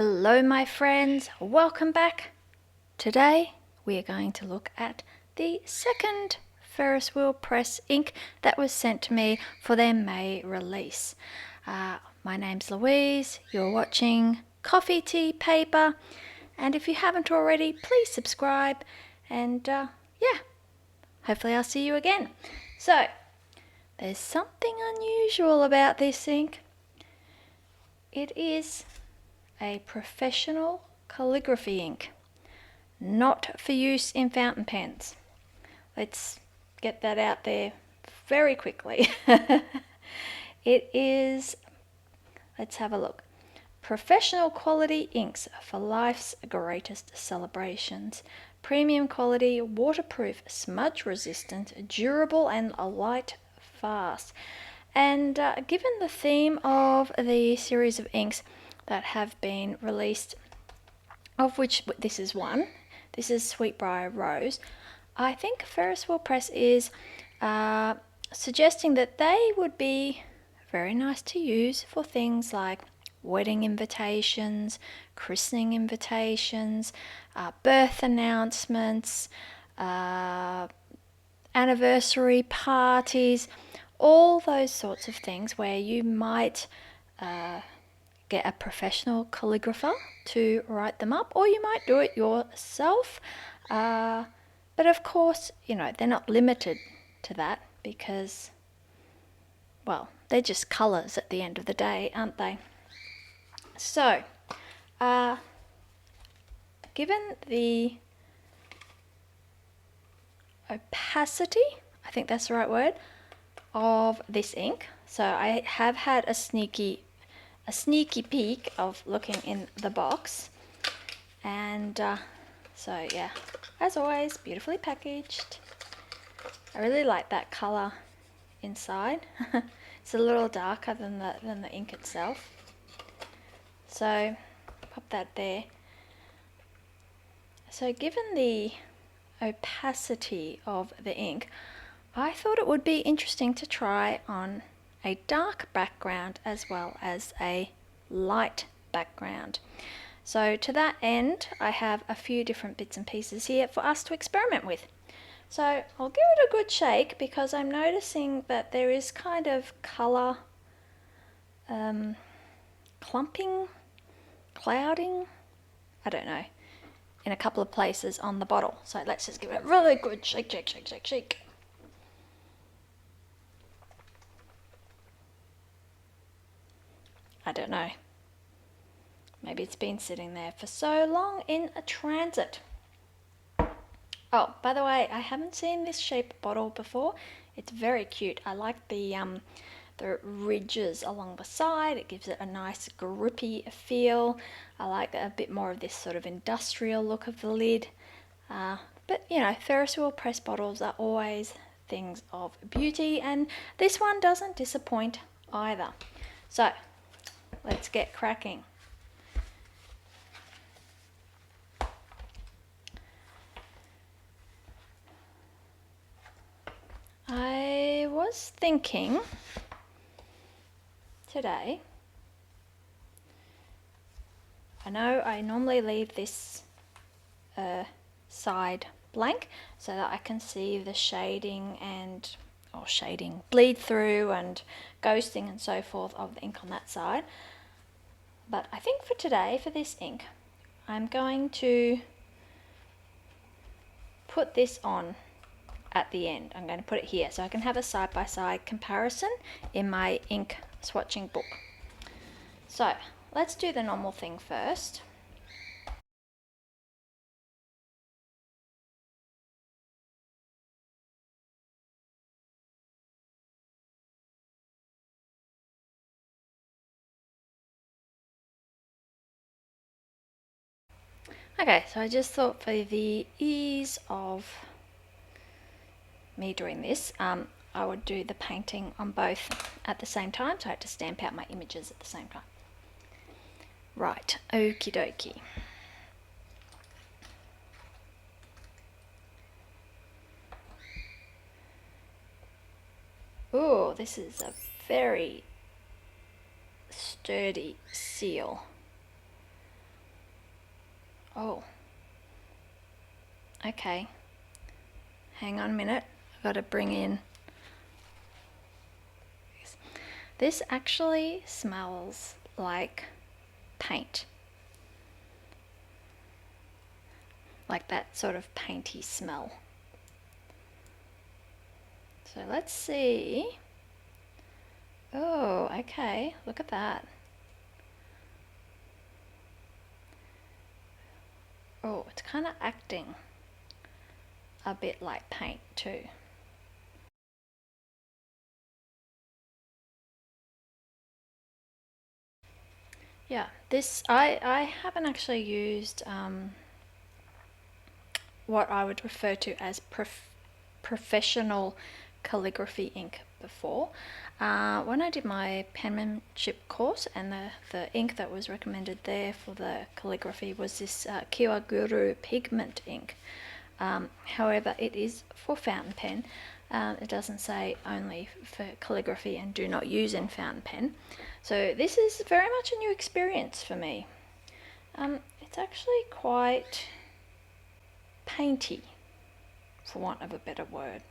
Hello my friends, welcome back. Today we are going to look at the second Ferris Wheel Press ink that was sent to me for their May release. My name's Louise, you're watching Coffee Tea Paper, and if you haven't already, please subscribe, and hopefully I'll see you again. So, there's something unusual about this ink. It is a professional calligraphy ink, not for use in fountain pens. Let's get that out there very quickly. It is, let's have a look. Professional quality inks for life's greatest celebrations. Premium quality, waterproof, smudge resistant, durable and light fast. And given the theme of the series of inks that have been released, of which this is one, this is Sweetbriar Rose, I think Ferris Wheel Press is suggesting that they would be very nice to use for things like wedding invitations, christening invitations, birth announcements, anniversary parties, all those sorts of things where you might get a professional calligrapher to write them up, or you might do it yourself. But of course, they're not limited to that because, well, they're just colours at the end of the day, aren't they? So, given the opacity, I think that's the right word, of this ink, so I have had a sneaky peek of looking in the box, and so yeah, as always, beautifully packaged. I really like that color inside. It's a little darker than the ink itself, so pop that there. So given the opacity of the ink, I thought it would be interesting to try on a dark background as well as a light background. So to that end, I have a few different bits and pieces here for us to experiment with. So I'll give it a good shake because I'm noticing that there is kind of colour clumping, clouding, I don't know, in a couple of places on the bottle. So let's just give it a really good shake, shake, shake, shake, shake. I don't know. Maybe it's been sitting there for so long in a transit. Oh, by the way, I haven't seen this shape bottle before. It's very cute. I like the ridges along the side. It gives it a nice grippy feel. I like a bit more of this sort of industrial look of the lid. But Ferris Wheel Press bottles are always things of beauty, and this one doesn't disappoint either. So let's get cracking. I was thinking today, I know I normally leave this side blank so that I can see the shading bleed through and ghosting and so forth of the ink on that side. But I think for today, for this ink, I'm going to put this on at the end. I'm going to put it here so I can have a side-by-side comparison in my ink swatching book. So let's do the normal thing first. Okay, so I just thought for the ease of me doing this, I would do the painting on both at the same time, so I had to stamp out my images at the same time. Right, okie dokie. Oh, this is a very sturdy seal. Oh, okay. Hang on a minute. I've got to bring in. This actually smells like paint. Like that sort of painty smell. So let's see. Oh, okay. Look at that. Oh, it's kind of acting a bit like paint too. Yeah, this I haven't actually used what I would refer to as professional calligraphy ink before. When I did my penmanship course, and the ink that was recommended there for the calligraphy was this Kiwaguru pigment ink. However, it is for fountain pen. It doesn't say only for calligraphy and do not use in fountain pen. So this is very much a new experience for me. It's actually quite painty, for want of a better word.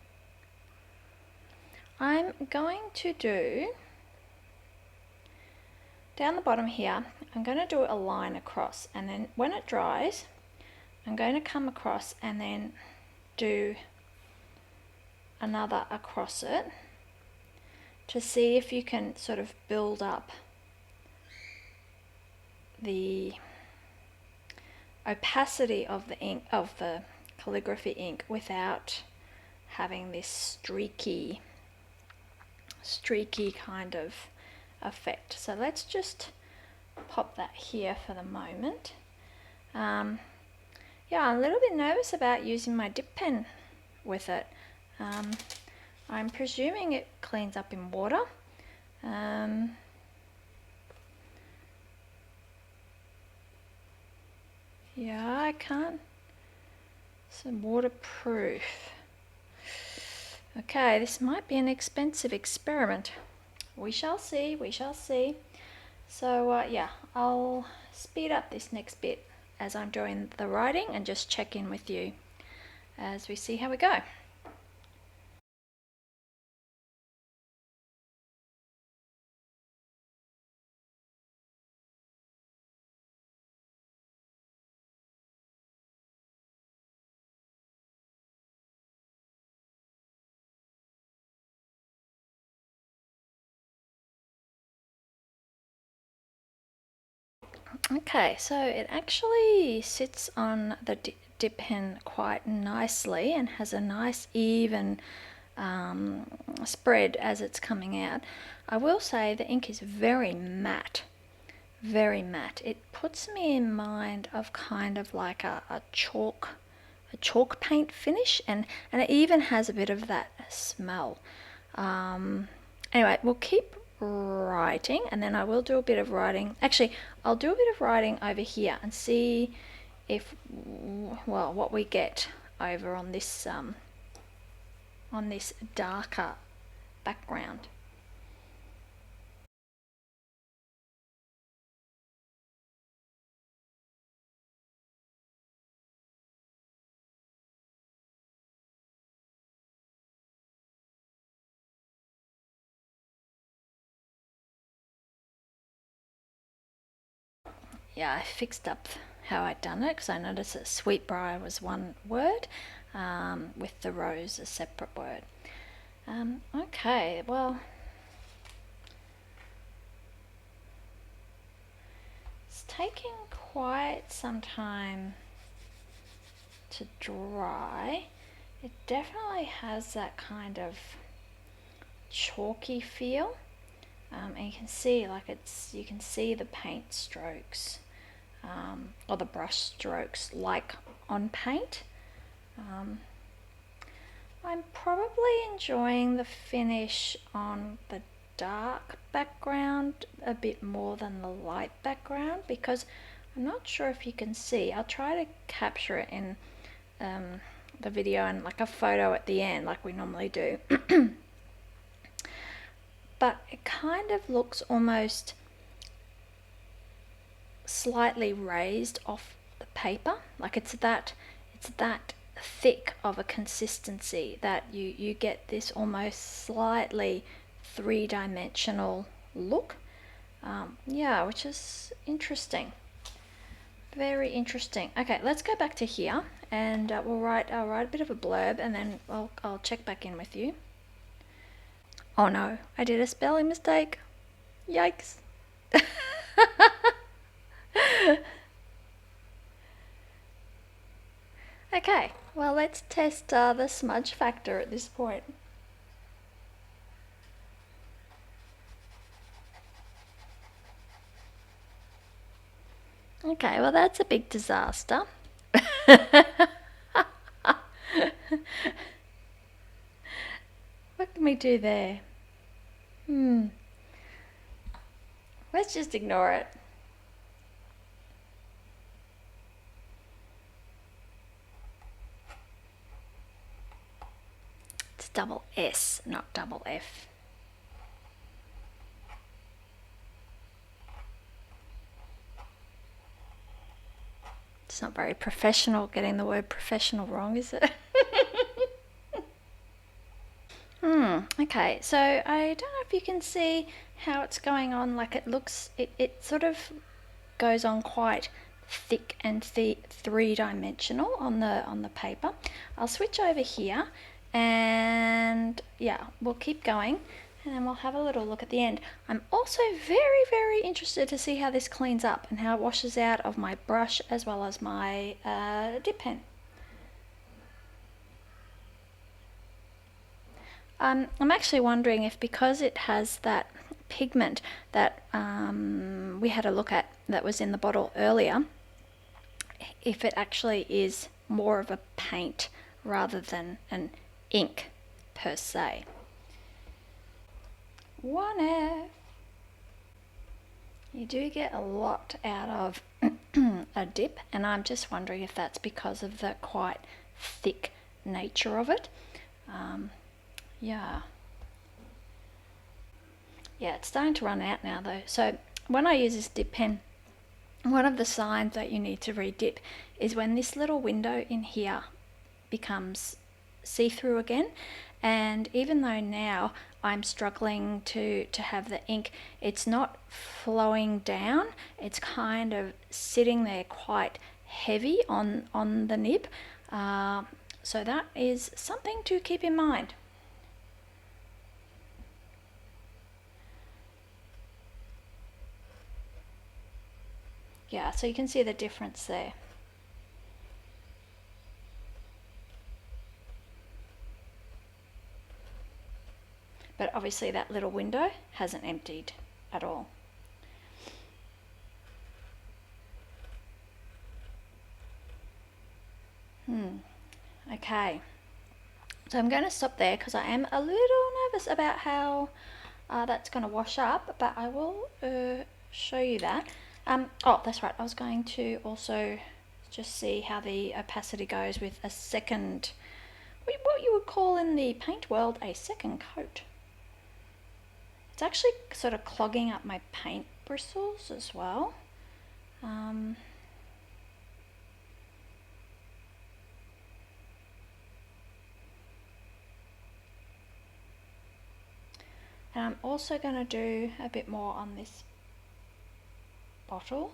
I'm going to do, down the bottom here, I'm going to do a line across, and then when it dries, I'm going to come across and then do another across it to see if you can sort of build up the opacity of the ink, of the calligraphy ink, without having this streaky kind of effect. So let's just pop that here for the moment. Yeah, I'm a little bit nervous about using my dip pen with it. I'm presuming it cleans up in water. Yeah, I can't. Some waterproof. Okay, this might be an expensive experiment. We shall see, we shall see. So yeah, I'll speed up this next bit as I'm doing the writing and just check in with you as we see how we go. Okay, so it actually sits on the dip pen quite nicely and has a nice even spread as it's coming out. I will say the ink is very matte, very matte. It puts me in mind of kind of like a chalk paint finish, and it even has a bit of that smell. Anyway, we'll keep writing, and then I will do a bit of writing. Actually, I'll do a bit of writing over here and see if, well, what we get over on this darker background. Yeah, I fixed up how I'd done it because I noticed that Sweetbriar was one word, with the rose a separate word. Okay, well, it's taking quite some time to dry. It definitely has that kind of chalky feel, and you can see you can see the paint strokes, or the brush strokes like on paint. I'm probably enjoying the finish on the dark background a bit more than the light background, because I'm not sure if you can see. I'll try to capture it in the video and like a photo at the end like we normally do. But it kind of looks almost slightly raised off the paper. Like it's that thick of a consistency that you get this almost slightly three-dimensional look. Yeah, which is interesting. Very interesting. Okay, let's go back to here, and I'll write a bit of a blurb, and then I'll check back in with you. Oh no, I did a spelling mistake. Yikes. Okay, well, let's test the smudge factor at this point. Okay, well, that's a big disaster. What can we do there? Let's just ignore it. It's double S, not double F. It's not very professional getting the word professional wrong, is it? Okay, so I don't know if you can see how it's going on. Like it sort of goes on quite thick and three-dimensional on the paper. I'll switch over here, and yeah, we'll keep going, and then we'll have a little look at the end. I'm also very, very interested to see how this cleans up and how it washes out of my brush as well as my dip pen. I'm actually wondering if, because it has that pigment that we had a look at that was in the bottle earlier, if it actually is more of a paint rather than an ink per se. 1F. You do get a lot out of a dip, and I'm just wondering if that's because of the quite thick nature of it. Yeah, it's starting to run out now though. So when I use this dip pen, one of the signs that you need to re-dip is when this little window in here becomes see-through again. And even though now I'm struggling to have the ink, it's not flowing down, it's kind of sitting there quite heavy on the nib. So that is something to keep in mind. Yeah, so you can see the difference there. But obviously that little window hasn't emptied at all. Okay, so I'm going to stop there because I am a little nervous about how that's going to wash up, but I will show you that. Oh, that's right, I was going to also just see how the opacity goes with a second, what you would call in the paint world a second coat. It's actually sort of clogging up my paint bristles as well. And I'm also going to do a bit more on this bottle,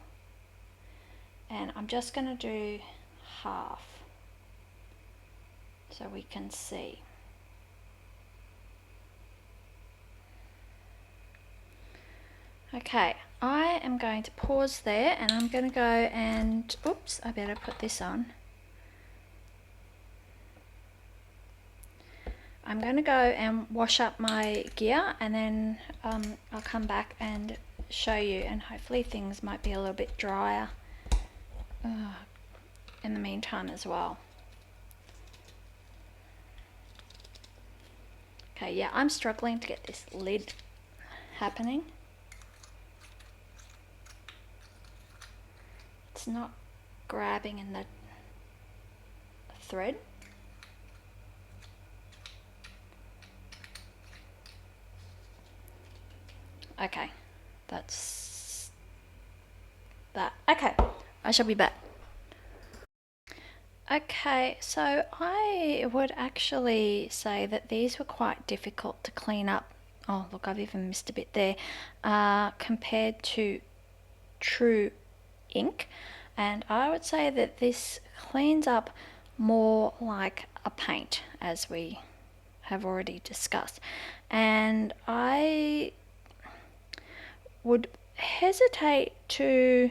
and I'm just going to do half so we can see. Okay, I am going to pause there, and I'm going to go and, oops, I better put this on. I'm going to go and wash up my gear, and then I'll come back and show you, and hopefully things might be a little bit drier in the meantime as well. Okay, yeah, I'm struggling to get this lid happening. It's not grabbing in the thread. Okay, that's that. Okay, I shall be back. Okay, so I would actually say that these were quite difficult to clean up. Oh, look, I've even missed a bit there, compared to true ink. And I would say that this cleans up more like a paint, as we have already discussed. And I would hesitate to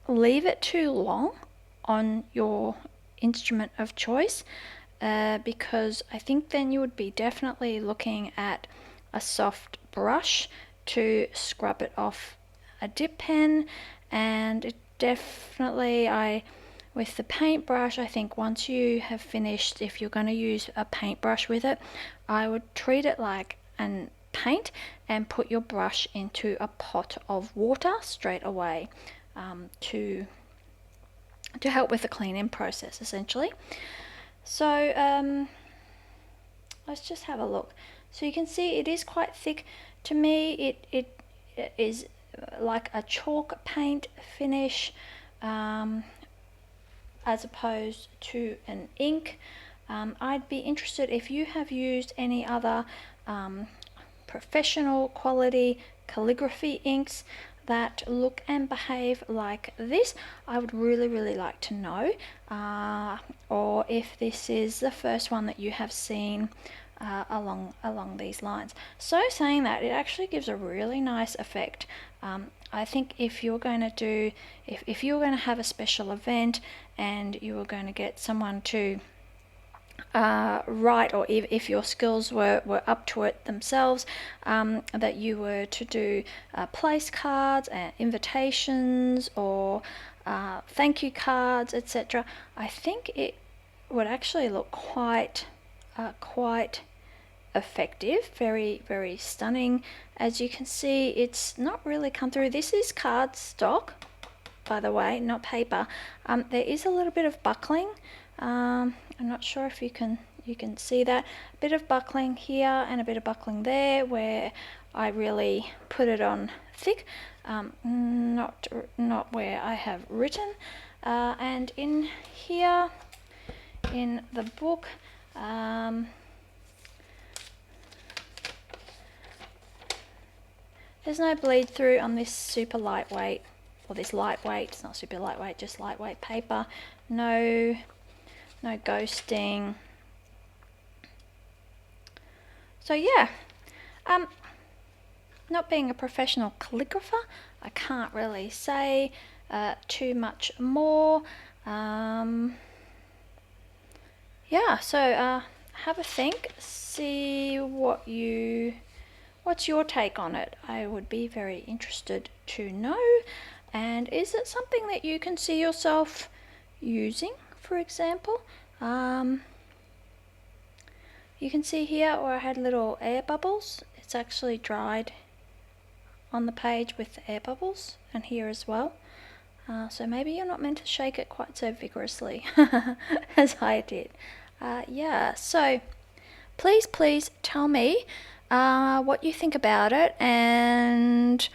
leave it too long on your instrument of choice, because I think then you would be definitely looking at a soft brush to scrub it off a dip pen, and it definitely, with the paintbrush, I think once you have finished, if you're going to use a paintbrush with it, I would treat it like an paint and put your brush into a pot of water straight away, to help with the cleaning process essentially. So let's just have a look. So you can see it is quite thick. To me it is like a chalk paint finish, as opposed to an ink. I'd be interested if you have used any other professional quality calligraphy inks that look and behave like this. I would really like to know, or if this is the first one that you have seen along these lines. So saying that, it actually gives a really nice effect. I think if you're going to do, if you're going to have a special event and you were going to get someone to write, or if your skills were up to it themselves, that you were to do place cards and invitations, or thank you cards, etc., I think it would actually look quite effective, very stunning. As you can see, it's not really come through. This is cardstock, by the way, not paper. There is a little bit of buckling. I'm not sure if you can see that. A bit of buckling here and a bit of buckling there where I really put it on thick, not where I have written. And in here, in the book, there's no bleed through on this super lightweight, or this lightweight, it's not super lightweight, just lightweight paper. No ghosting. So yeah, not being a professional calligrapher, I can't really say too much more. Yeah, so have a think, see what's your take on it. I would be very interested to know. And is it something that you can see yourself using, for example? You can see here where I had little air bubbles. It's actually dried on the page with the air bubbles, and here as well. So maybe you're not meant to shake it quite so vigorously as I did. Yeah, so please tell me what you think about it, and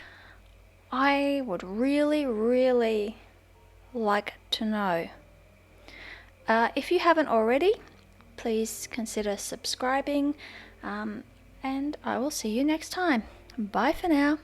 I would really like to know. If you haven't already, please consider subscribing, and I will see you next time. Bye for now.